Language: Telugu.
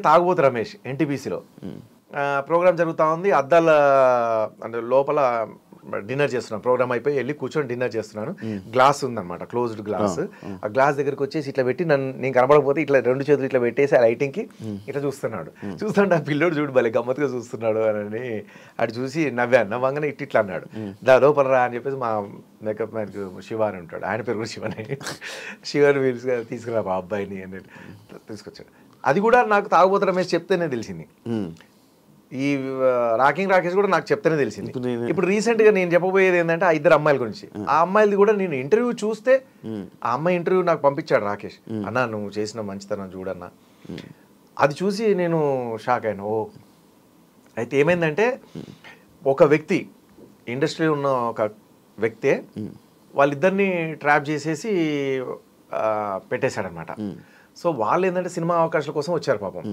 తాగుబోతు రమేష్ ఎన్టీపీసీలో ప్రోగ్రామ్ జరుగుతూ ఉంది. అద్దాల అంటే లోపల డిన్నర్ చేస్తున్నాను. ప్రోగ్రామ్ అయిపోయి వెళ్ళి కూర్చొని డిన్నర్ చేస్తున్నాను. గ్లాస్ ఉందన్నమాట, క్లోజ్డ్ గ్లాస్. ఆ గ్లాస్ దగ్గరికి వచ్చేసి ఇట్లా పెట్టి నేను కనబడకపోతే ఇట్లా రెండు చేతులు ఇట్లా పెట్టేసి ఆ లైటింగ్కి ఇట్లా చూస్తున్నాడు. చూస్తుంటే ఆ పిల్లోడు చూడు భలే గమ్మత్తుగా చూస్తున్నాడు అని అటు చూసి నవ్వంగానే ఇట్లా అన్నాడు, దా లోపలరా అని చెప్పేసి మా మేకప్ మ్యాన్కి శివ అని ఉంటాడు, ఆయన పేరు కూడా శివనే. శివని తీసుకురా ఆ అబ్బాయిని అని తీసుకొచ్చాడు. అది కూడా నాకు తాగుబోతు రమేష్ చెప్తేనే తెలిసింది. ఈ రాకింగ్ రాకేష్ కూడా నాకు చెప్తేనే తెలిసింది. ఇప్పుడు రీసెంట్గా నేను చెప్పబోయేది ఏంటంటే ఆ ఇద్దరు అమ్మాయిల గురించి. ఆ అమ్మాయిలది కూడా నేను ఇంటర్వ్యూ చూస్తే ఆ అమ్మాయి ఇంటర్వ్యూ నాకు పంపించాడు రాకేష్. అన్నా నువ్వు చేసిన మంచితనం చూడన్నా. అది చూసి నేను షాక్ అయ్యాను. ఓ అయితే ఏమైందంటే ఒక వ్యక్తి ఇండస్ట్రీలో ఉన్న ఒక వ్యక్తే వాళ్ళిద్దరిని ట్రాప్ చేసేసి పెట్టేశాడనమాట. సో వాళ్ళు ఏంటంటే సినిమా అవకాశాల కోసం వచ్చారు పాపం.